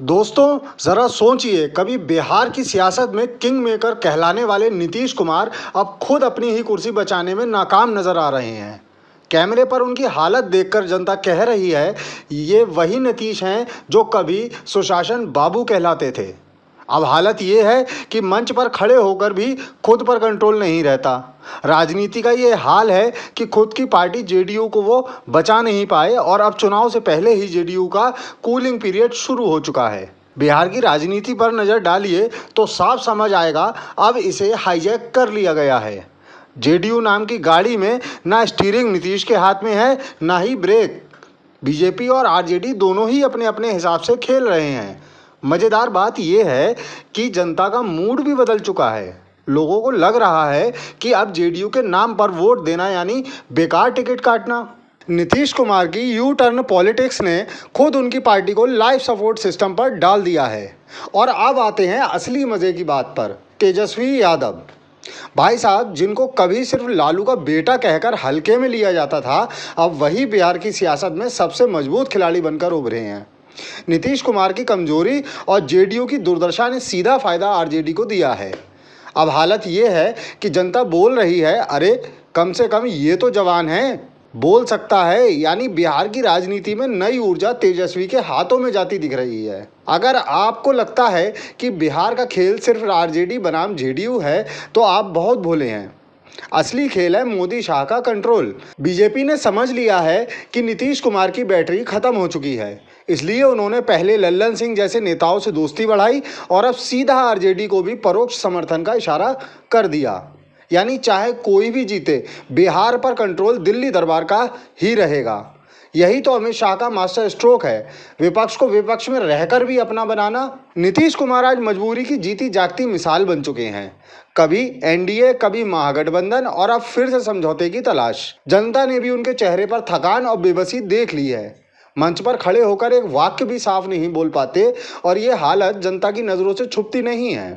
दोस्तों जरा सोचिए, कभी बिहार की सियासत में किंग मेकर कहलाने वाले नीतीश कुमार अब खुद अपनी ही कुर्सी बचाने में नाकाम नजर आ रहे हैं। कैमरे पर उनकी हालत देखकर जनता कह रही है, ये वही नीतीश हैं जो कभी सुशासन बाबू कहलाते थे। अब हालत ये है कि मंच पर खड़े होकर भी खुद पर कंट्रोल नहीं रहता। राजनीति का ये हाल है कि खुद की पार्टी जेडीयू को वो बचा नहीं पाए और अब चुनाव से पहले ही जेडीयू का कूलिंग पीरियड शुरू हो चुका है। बिहार की राजनीति पर नज़र डालिए तो साफ समझ आएगा, अब इसे हाईजैक कर लिया गया है। जेडीयू नाम की गाड़ी में ना स्टीयरिंग नीतीश के हाथ में है, ना ही ब्रेक। बीजेपी और आरजेडी दोनों ही अपने अपने हिसाब से खेल रहे हैं। मज़ेदार बात यह है कि जनता का मूड भी बदल चुका है। लोगों को लग रहा है कि अब जेडीयू के नाम पर वोट देना यानी बेकार टिकट काटना। नीतीश कुमार की यू टर्न पॉलिटिक्स ने खुद उनकी पार्टी को लाइफ सपोर्ट सिस्टम पर डाल दिया है। और अब आते हैं असली मज़े की बात पर, तेजस्वी यादव। भाई साहब, जिनको कभी सिर्फ लालू का बेटा कहकर हल्के में लिया जाता था, अब वही बिहार की सियासत में सबसे मजबूत खिलाड़ी बनकर उभरे हैं। नीतीश कुमार की कमजोरी और जेडीयू की दुर्दशा ने सीधा फायदा आरजेडी को दिया है। अब हालत ये है कि जनता बोल रही है, अरे कम से कम ये तो जवान है, बोल सकता है। यानी बिहार की राजनीति में नई ऊर्जा तेजस्वी के हाथों में जाती दिख रही है। अगर आपको लगता है कि बिहार का खेल सिर्फ आरजेडी बनाम जेडीयू है तो आप बहुत भोले हैं। असली खेल है मोदी शाह का कंट्रोल। बीजेपी ने समझ लिया है कि नीतीश कुमार की बैटरी खत्म हो चुकी है, इसलिए उन्होंने पहले लल्लन सिंह जैसे नेताओं से दोस्ती बढ़ाई और अब सीधा आरजेडी को भी परोक्ष समर्थन का इशारा कर दिया। यानी चाहे कोई भी जीते, बिहार पर कंट्रोल दिल्ली दरबार का ही रहेगा। यही तो अमित शाह का मास्टर स्ट्रोक है, विपक्ष को विपक्ष में रहकर भी अपना बनाना। नीतीश कुमार आज मजबूरी की जीती जागती मिसाल बन चुके हैं। कभी एनडीए, कभी महागठबंधन और अब फिर से समझौते की तलाश। जनता ने भी उनके चेहरे पर थकान और बेबसी देख ली है। मंच पर खड़े होकर एक वाक्य भी साफ नहीं बोल पाते और ये हालत जनता की नज़रों से छुपती नहीं है।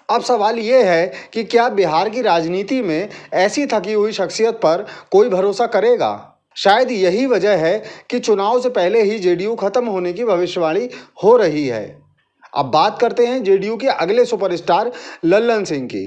अब सवाल ये है कि क्या बिहार की राजनीति में ऐसी थकी हुई शख्सियत पर कोई भरोसा करेगा? शायद यही वजह है कि चुनाव से पहले ही जेडीयू खत्म होने की भविष्यवाणी हो रही है। अब बात करते हैं जेडीयू के अगले सुपरस्टार लल्लन सिंह की।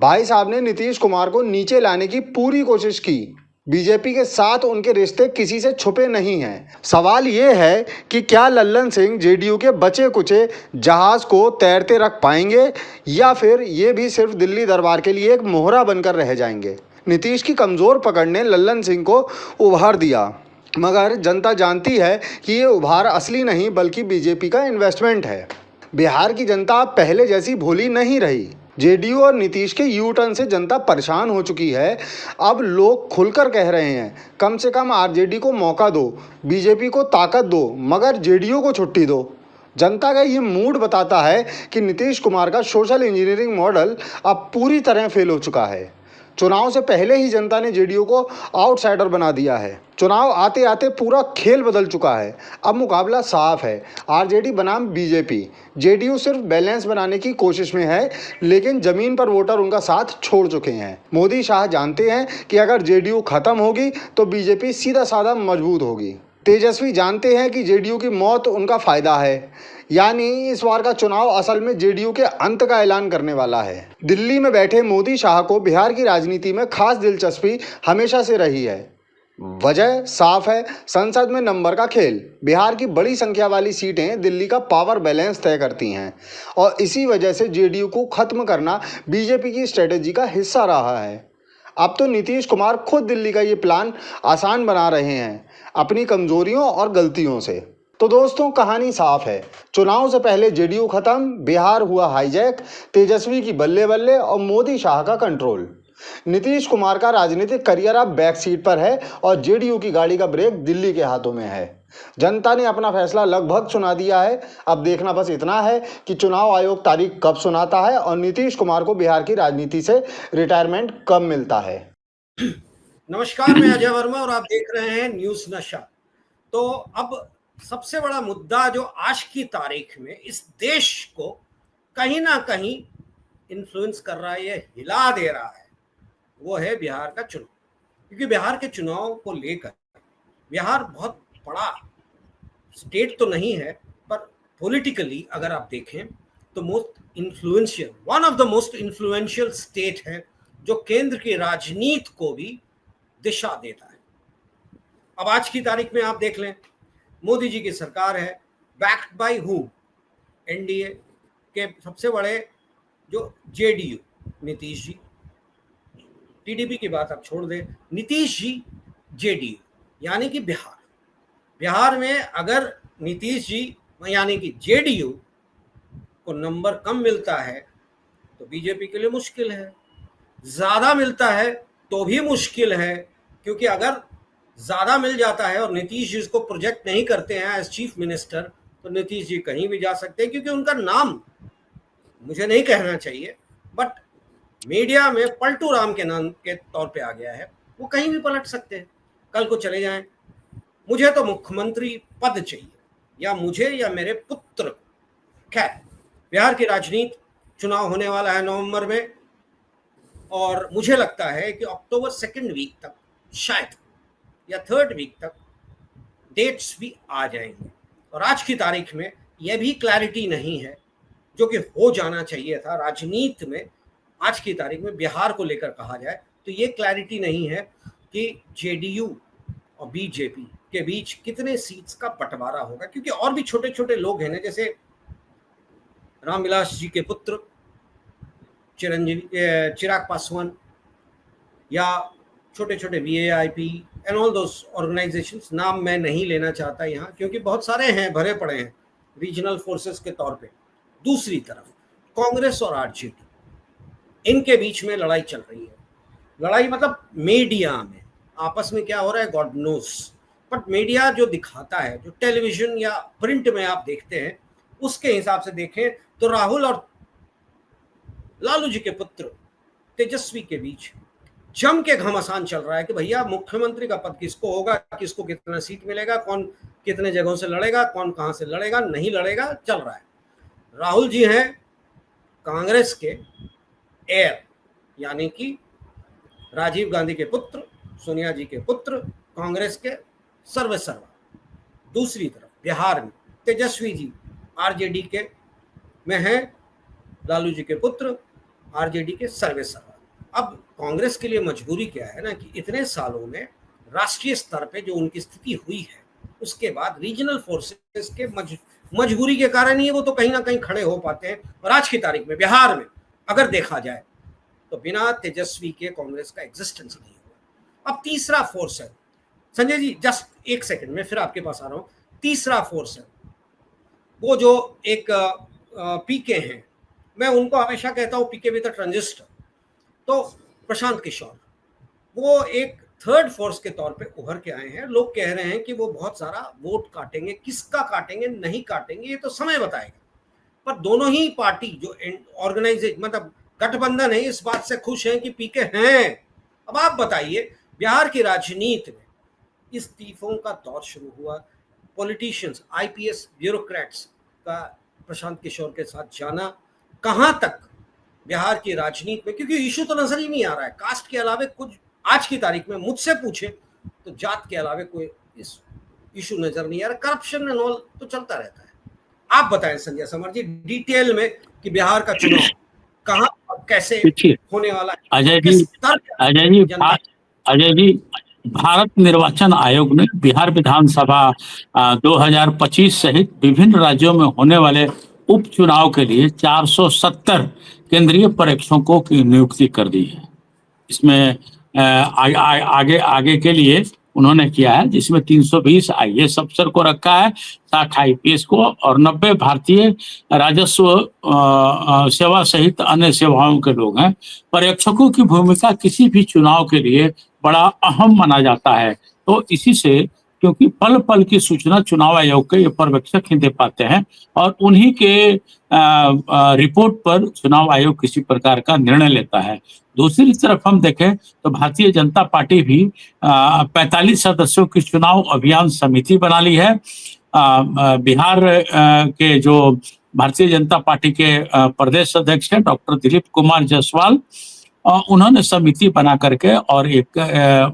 भाई साहब ने नीतीश कुमार को नीचे लाने की पूरी कोशिश की। बीजेपी के साथ उनके रिश्ते किसी से छुपे नहीं हैं। सवाल ये है कि क्या लल्लन सिंह जेडीयू के बचे कुचे जहाज को तैरते रख पाएंगे या फिर ये भी सिर्फ दिल्ली दरबार के लिए एक मोहरा बनकर रह जाएंगे। नीतीश की कमज़ोर पकड़ ने लल्लन सिंह को उभार दिया, मगर जनता जानती है कि ये उभार असली नहीं बल्कि बीजेपी का इन्वेस्टमेंट है। बिहार की जनता अब पहले जैसी भोली नहीं रही। जेडीयू और नीतीश के यू टर्न से जनता परेशान हो चुकी है। अब लोग खुलकर कह रहे हैं, कम से कम आरजेडी को मौका दो, बीजेपी को ताकत दो, मगर जेडीयू को छुट्टी दो। जनता का ये मूड बताता है कि नीतीश कुमार का सोशल इंजीनियरिंग मॉडल अब पूरी तरह फेल हो चुका है। चुनाव से पहले ही जनता ने जेडीयू को आउटसाइडर बना दिया है। चुनाव आते आते पूरा खेल बदल चुका है। अब मुकाबला साफ है, आरजेडी बनाम बीजेपी। जेडीयू सिर्फ बैलेंस बनाने की कोशिश में है, लेकिन जमीन पर वोटर उनका साथ छोड़ चुके हैं। मोदी शाह जानते हैं कि अगर जेडीयू खत्म होगी तो बीजेपी सीधा साधा मजबूत होगी। तेजस्वी जानते हैं कि जेडीयू की मौत उनका फायदा है। यानी इस बार का चुनाव असल में जेडीयू के अंत का ऐलान करने वाला है। दिल्ली में बैठे मोदी शाह को बिहार की राजनीति में खास दिलचस्पी हमेशा से रही है। वजह साफ है, संसद में नंबर का खेल। बिहार की बड़ी संख्या वाली सीटें दिल्ली का पावर बैलेंस तय करती हैं और इसी वजह से जेडीयू को खत्म करना बीजेपी की स्ट्रेटेजी का हिस्सा रहा है। अब तो नीतीश कुमार खुद दिल्ली का ये प्लान आसान बना रहे हैं, अपनी कमजोरियों और गलतियों से। तो दोस्तों, कहानी साफ है। चुनाव से पहले जेडीयू खत्म, बिहार हुआ हाईजैक, तेजस्वी की बल्ले बल्ले और मोदी शाह का कंट्रोल। नीतीश कुमार का राजनीतिक करियर अब बैक सीट पर है और जेडीयू की गाड़ी का ब्रेक दिल्ली के हाथों में है। जनता ने अपना फैसला लगभग सुना दिया है। अब देखना बस इतना है कि चुनाव आयोग तारीख कब सुनाता है और नीतीश कुमार को बिहार की राजनीति से रिटायरमेंट कब मिलता है। नमस्कार, मैं अजय वर्मा और आप देख रहे हैं न्यूज नशा। तो अब सबसे बड़ा मुद्दा जो आज की तारीख में इस देश को कहीं ना कहीं इन्फ्लुएंस कर रहा है, ये हिला दे रहा है, वो है बिहार का चुनाव। क्योंकि बिहार के चुनाव को लेकर बिहार बहुत बड़ा स्टेट तो नहीं है, पर पॉलिटिकली अगर आप देखें तो one of the most influential state है, जो केंद्र की राजनीति को भी दिशा देता है। अब आज की तारीख में आप देख लें, मोदी जी की सरकार है, बैक्ड बाय हु? एनडीए के सबसे बड़े जो जेडीयू, नीतीश जी। टीडीपी की बात आप छोड़ दें, नीतीश जी जेडीयू, यानी कि बिहार में अगर नीतीश जी यानी कि जेडीयू को नंबर कम मिलता है तो बीजेपी के लिए मुश्किल है, ज्यादा मिलता है तो भी मुश्किल है, क्योंकि अगर ज्यादा मिल जाता है और नीतीश जी इसको प्रोजेक्ट नहीं करते हैं एज चीफ मिनिस्टर, तो नीतीश जी कहीं भी जा सकते हैं, क्योंकि उनका नाम मुझे नहीं कहना चाहिए बट मीडिया में पलटू राम के नाम के तौर पे आ गया है। वो कहीं भी पलट सकते हैं, कल को चले जाएं। मुझे तो मुख्यमंत्री पद चाहिए, या मुझे या मेरे पुत्र। खैर, बिहार की राजनीति, चुनाव होने वाला है नवंबर में, और मुझे लगता है कि अक्टूबर 2nd वीक तक शायद, या 3rd वीक तक डेट्स भी आ जाएंगे। और आज की तारीख में यह भी क्लैरिटी नहीं है, जो कि हो जाना चाहिए था राजनीति में। आज की तारीख में बिहार को लेकर कहा जाए तो ये क्लैरिटी नहीं है कि जेडीयू और बीजेपी के बीच कितने सीट्स का बंटवारा होगा, क्योंकि और भी छोटे छोटे लोग हैं ना, जैसे रामविलास जी के पुत्र चिराग पासवान, या छोटे छोटे वीएआईपी एंड ऑल दोस ऑर्गेनाइजेशंस। नाम मैं नहीं लेना चाहता यहाँ, क्योंकि बहुत सारे हैं, भरे पड़े हैं रीजनल फोर्सेस के तौर पे। दूसरी तरफ कांग्रेस और आरजेडी, इनके बीच में लड़ाई चल रही है। लड़ाई मतलब मीडिया में आपस में क्या हो रहा है गॉड नोस, बट मीडिया जो दिखाता है, जो टेलीविजन या प्रिंट में आप देखते हैं, उसके हिसाब से देखें तो राहुल और लालू जी के पुत्र तेजस्वी के बीच जम के घमासान चल रहा है कि भैया मुख्यमंत्री का पद किसको होगा, किसको कितना सीट मिलेगा, कौन कितने जगहों से लड़ेगा, कौन कहां से लड़ेगा, नहीं लड़ेगा, चल रहा है। राहुल जी हैं कांग्रेस के एयर, यानी कि राजीव गांधी के पुत्र, सोनिया जी के पुत्र, कांग्रेस के सर्वेसर्वा। दूसरी तरफ बिहार में तेजस्वी जी आरजेडी के में हैं, लालू जी के पुत्र आरजेडी के सर्वेसर्वा। अब कांग्रेस के लिए मजबूरी क्या है ना, कि इतने सालों में राष्ट्रीय स्तर पे जो उनकी स्थिति हुई है, उसके बाद रीजनल फोर्सेस के मजबूरी के कारण ही वो तो कहीं ना कहीं खड़े हो पाते हैं। और आज की तारीख में बिहार में अगर देखा जाए तो बिना तेजस्वी के कांग्रेस का एग्जिस्टेंस नहीं हुआ। अब तीसरा फोर्स है, संजय जी जस्ट एक सेकंड में फिर आपके पास आ रहा हूं। तीसरा फोर्स है वो जो एक पीके हैं, मैं उनको हमेशा कहता हूं पीके विद अ ट्रांजिस्टर, तो प्रशांत किशोर, वो एक थर्ड फोर्स के तौर पे उभर के आए हैं। लोग कह रहे हैं कि वो बहुत सारा वोट काटेंगे, किसका काटेंगे नहीं काटेंगे ये तो समय बताएगा, पर दोनों ही पार्टी जो ऑर्गेनाइजेशन मतलब गठबंधन है, इस बात से खुश हैं कि पीके हैं। अब आप बताइए, बिहार की राजनीति में इस्तीफों का दौर शुरू हुआ, पॉलिटिशियंस, आईपीएस ब्यूरोक्रेट्स का प्रशांत किशोर के साथ जाना, कहां तक बिहार की राजनीति में, क्योंकि इशू तो नजर ही नहीं आ रहा है कास्ट के अलावे कुछ। आज की तारीख में मुझसे पूछे तो जात के अलावे कोई इस इशू नजर नहीं आ रहा। करप्शन एंड ऑल तो चलता रहता है। आप बताएं संजय समर जी डिटेल में कि बिहार का चुनाव कहां और कैसे होने वाला है। अजय जी, भारत निर्वाचन आयोग ने बिहार विधानसभा 2025 सहित विभिन्न राज्यों में होने वाले उपचुनाव के लिए 470 केंद्रीय पर्यवेक्षकों की नियुक्ति कर दी है। इसमें आगे के लिए उन्होंने किया है, जिसमें 320 आईएएस अफसर को रखा है, 60 आईपीएस को और 90 भारतीय राजस्व सेवा सहित अन्य सेवाओं के लोग हैं। पर्यवेक्षकों की भूमिका किसी भी चुनाव के लिए बड़ा अहम माना जाता है। तो इसी से, क्योंकि पल पल की सूचना चुनाव आयोग के ये पर्यवेक्षक ही दे पाते हैं और उन्हीं के रिपोर्ट पर चुनाव आयोग किसी प्रकार का निर्णय लेता है। दूसरी तरफ हम देखें तो भारतीय जनता पार्टी भी 45 सदस्यों की चुनाव अभियान समिति बना ली है। बिहार के जो भारतीय जनता पार्टी के प्रदेश अध्यक्ष हैं डॉक्टर दिलीप कुमार जायसवाल उन्होंने समिति बना करके और एक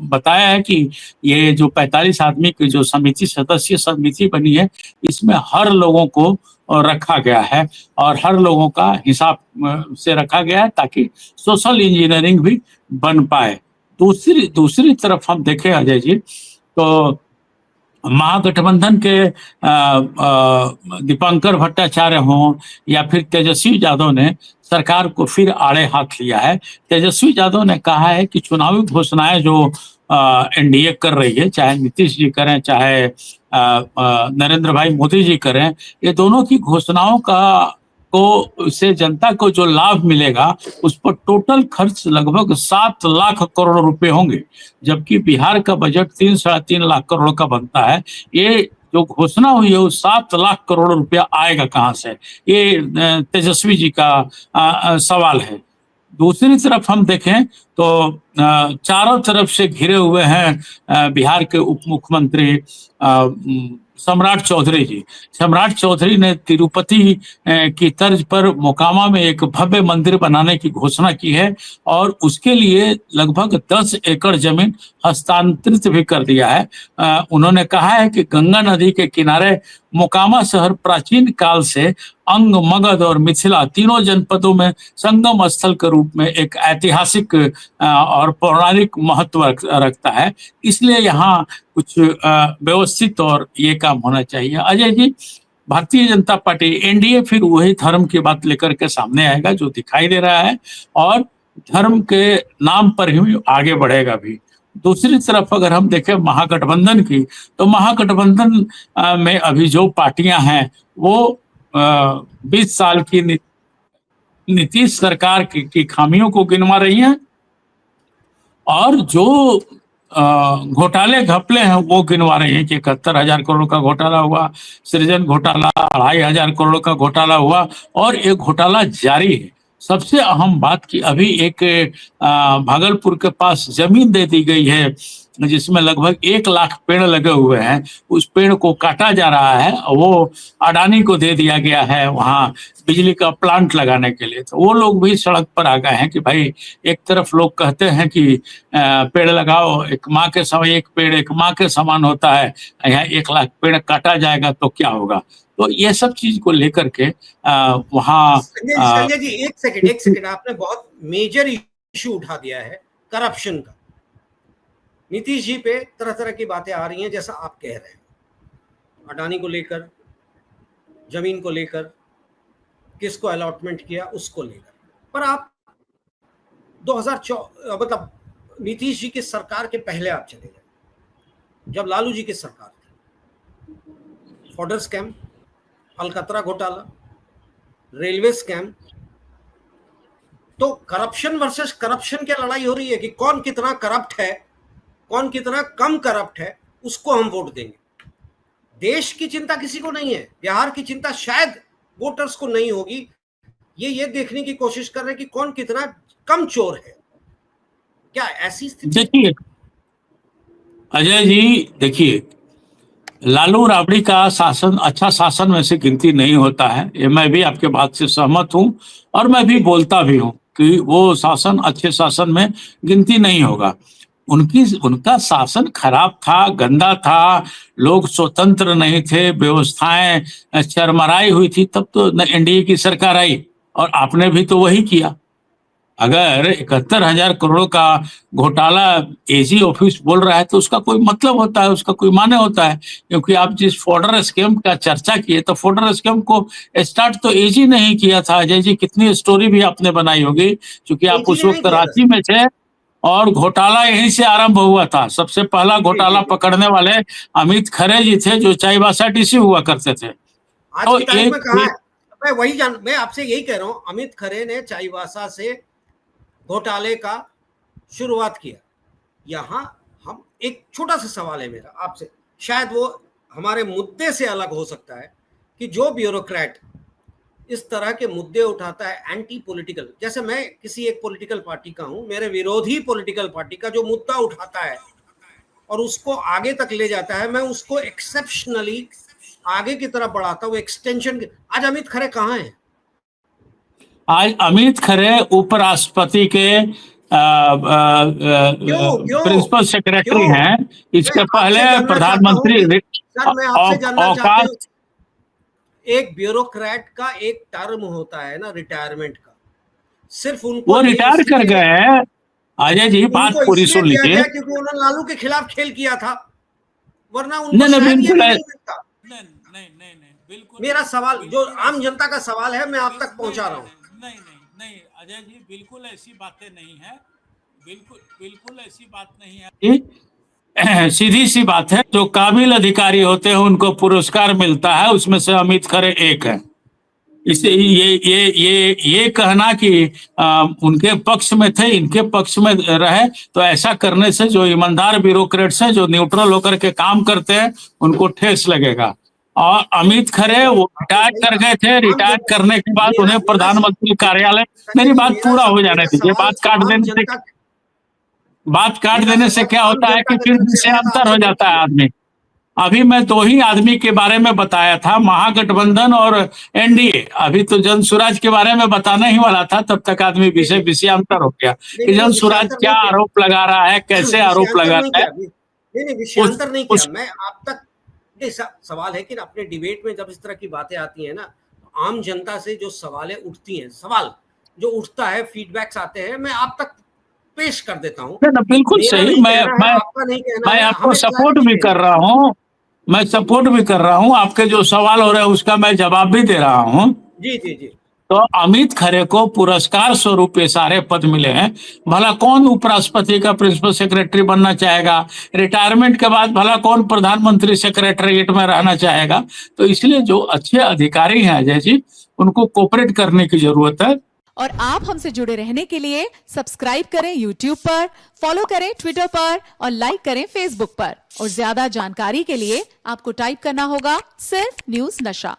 बताया है कि ये जो 45 आदमी की जो सदस्य समिति बनी है, इसमें हर लोगों को रखा गया है और हर लोगों का हिसाब से रखा गया है ताकि सोशल इंजीनियरिंग भी बन पाए। दूसरी दूसरी तरफ हम देखें अजय जी, तो महागठबंधन के दीपंकर भट्टाचार्य हों या फिर तेजस्वी यादव ने सरकार को फिर आड़े हाथ लिया है। तेजस्वी यादव ने कहा है कि चुनावी घोषणाएं जो एनडीए कर रही है, चाहे नीतीश जी करें चाहे नरेंद्र भाई मोदी जी करें, ये दोनों की घोषणाओं का को से जनता को जो लाभ मिलेगा उस पर टोटल खर्च लगभग 7 लाख करोड़ रुपए होंगे, जबकि बिहार का बजट 3-3.5 लाख करोड़ का बनता है। ये जो घोषणा हुई है वो 7 लाख करोड़ रुपया आएगा कहाँ से, ये तेजस्वी जी का सवाल है। दूसरी तरफ हम देखें तो चारों तरफ से घिरे हुए हैं बिहार के उप मुख्यमंत्री सम्राट चौधरी जी। सम्राट चौधरी ने तिरुपति की तर्ज पर मोकामा में एक भव्य मंदिर बनाने की घोषणा की है और उसके लिए लगभग 10 एकड़ जमीन हस्तांतरित भी कर दिया है। उन्होंने कहा है कि गंगा नदी के किनारे मोकामा शहर प्राचीन काल से अंग, मगध और मिथिला तीनों जनपदों में संगम स्थल के रूप में एक ऐतिहासिक और पौराणिक महत्व रखता है, इसलिए यहाँ कुछ व्यवस्थित और ये काम होना चाहिए। अजय जी, भारतीय जनता पार्टी एनडीए फिर वही धर्म की बात लेकर के सामने आएगा जो दिखाई दे रहा है और धर्म के नाम पर ही आगे बढ़ेगा भी। दूसरी तरफ अगर हम देखें महागठबंधन की, तो महागठबंधन में अभी जो पार्टियां हैं वो 20 साल की नीतीश सरकार की खामियों को गिनवा रही हैं और जो घोटाले घपले हैं वो गिनवा रहे हैं कि 71,000 करोड़ का घोटाला हुआ, सृजन घोटाला 2,500 करोड़ का घोटाला हुआ और एक घोटाला जारी है। सबसे अहम बात कि अभी एक भागलपुर के पास जमीन दे दी गई है जिसमें लगभग 1 लाख पेड़ लगे हुए हैं, उस पेड़ को काटा जा रहा है, वो अडानी को दे दिया गया है वहाँ बिजली का प्लांट लगाने के लिए। तो वो लोग भी सड़क पर आ गए हैं कि भाई, एक तरफ लोग कहते हैं कि पेड़ लगाओ, एक माँ के समय एक पेड़ एक माँ के समान होता है, यहाँ 1 लाख पेड़ काटा जाएगा तो क्या होगा। तो ये सब चीज को लेकर के वहाँ संजय जी एक सेकंड, आपने बहुत मेजर इशू उठा दिया है करप्शन का। नीतीश जी पे तरह तरह की बातें आ रही हैं, जैसा आप कह रहे हैं, अडानी को लेकर, जमीन को लेकर, किसको अलॉटमेंट किया उसको लेकर। पर आप 2004 मतलब नीतीश जी की सरकार के पहले आप चले गए, जब लालू जी की सरकार थी। फॉर्डर स्कैम, अलकतरा घोटाला, रेलवे स्कैम, तो करप्शन वर्सेस करप्शन की लड़ाई हो रही है कि कौन कितना करप्ट है, कौन कितना कम करप्ट है, उसको हम वोट देंगे। देश की चिंता किसी को नहीं है, बिहार की चिंता शायद वोटर्स को नहीं होगी, ये देखने की कोशिश कर रहे हैं कि कौन कितना कम चोर है। क्या ऐसी स्थिति? देखिए अजय जी, देखिए लालू राबड़ी का शासन अच्छा शासन में से गिनती नहीं होता है, ये मैं भी आपके बात से सहमत हूं और मैं भी बोलता भी हूं कि वो शासन अच्छे शासन में गिनती नहीं होगा। उनका शासन खराब था, गंदा था, लोग स्वतंत्र नहीं थे, व्यवस्थाएं चरमराई हुई थी, तब तो एनडीए की सरकार आई और आपने भी तो वही किया। अगर 71,000 करोड़ का घोटाला एजी ऑफिस बोल रहा है तो उसका कोई मतलब होता है, उसका कोई माने होता है, क्योंकि आप जिस फॉर्डर स्कैम का चर्चा किए तो फॉर्डर स्कैम को स्टार्ट तो एजी नहीं किया था। अजय जी, कितनी स्टोरी भी आपने बनाई होगी, क्योंकि आप उस वक्त रांची में थे और घोटाला यहीं से आरंभ हुआ था। सबसे पहला घोटाला पकड़ने वाले अमित खरे जी थे जो चाईबासा डीसी हुआ करते थे। आज की तारीख में कहाँ है? मैं आपसे यही कह रहा हूँ, अमित खरे ने चाईबासा से घोटाले का शुरुआत किया। यहाँ हम एक छोटा सा सवाल है मेरा आपसे, शायद वो हमारे मुद्दे से अलग हो सकता है, कि जो ब्यूरोक्रेट इस तरह के मुद्दे उठाता है एंटी पॉलिटिकल, जैसे मैं किसी एक पॉलिटिकल पार्टी का हूं, मेरे विरोधी पॉलिटिकल पार्टी का जो मुद्दा उठाता है और उसको आगे तक ले जाता है, मैं उसको एक्सेप्शनली आगे की तरफ बढ़ाता हूं, एक्सटेंशन। आज अमित खरे कहाँ हैं? आज अमित खरे उपराष्ट्रपति के प्रिंसिपल सेक्रेटरी हैं, इसके पहले प्रधानमंत्री सर, मैं आपसे जानना चाहता औकात हूं, एक ब्यूरोक्रेट का एक टर्म होता है ना रिटायरमेंट का, सिर्फ उनको वो रिटायर कर गए हैं। अजय जी बात पूरी सुन लीजिए, क्योंकि उन्होंने लालू के खिलाफ खेल किया था, वरना उनको नहीं शायद ये बिल्कुल भी नहीं मिलता। नहीं बिल्कुल, मेरा सवाल जो आम जनता का सवाल है मैं आप तक पहुंचा रहा हूँ। नहीं अजय जी, बिल्कुल ऐसी बातें नहीं है, बिल्कुल ऐसी बात नहीं है। सीधी सी बात है, जो काबिल अधिकारी होते हैं उनको पुरस्कार मिलता है, उसमें से अमित खरे एक है। इसे ये कहना कि उनके पक्ष में थे, इनके पक्ष में रहे, तो ऐसा करने से जो ईमानदार ब्यूरोक्रेट्स हैं, जो न्यूट्रल होकर के काम करते हैं, उनको ठेस लगेगा। और अमित खरे वो रिटायर कर गए थे, रिटायर करने के बाद उन्हें प्रधानमंत्री कार्यालय, मेरी बात पूरा हो जाने दीजिए, बात काट देने से क्या होता है कि फिर विषयांतर हो जाता है आदमी। अभी मैं दो ही आदमी के बारे में बताया था, महागठबंधन और एनडीए। अभी तो जन सुराज के बारे में बताना ही वाला था, तब तक आदमी विषयांतर हो गया कि जन सुराज क्या आरोप लगा रहा है, कैसे आरोप लगा रहा है। नहीं विषयांतर नहीं किया। मैं आप तक सवाल है कि अपने डिबेट में जब इस तरह की बातें आती है ना, तो आम जनता से जो सवालें उठती हैं, सवाल जो उठता है, फीडबैक्स आते हैं, मैं आप तक पेश कर देता हूँ। बिल्कुल सही, मैं आपको सपोर्ट भी कर रहा हूँ, आपके जो सवाल हो रहे हैं उसका मैं जवाब भी दे रहा हूँ। जी। तो अमित खरे को पुरस्कार स्वरूप ये सारे पद मिले हैं। भला कौन उपराष्ट्रपति का प्रिंसिपल सेक्रेटरी बनना चाहेगा? रिटायरमेंट के बाद भला कौन प्रधानमंत्री सेक्रेटरीट में रहना चाहेगा? तो इसलिए जो अच्छे अधिकारी हैं अजय जी, उनको कोऑपरेट करने की जरूरत है। और आप हमसे जुड़े रहने के लिए सब्सक्राइब करें YouTube पर, फॉलो करें Twitter पर और लाइक करें Facebook पर। और ज्यादा जानकारी के लिए आपको टाइप करना होगा सिर्फ न्यूज़ नशा।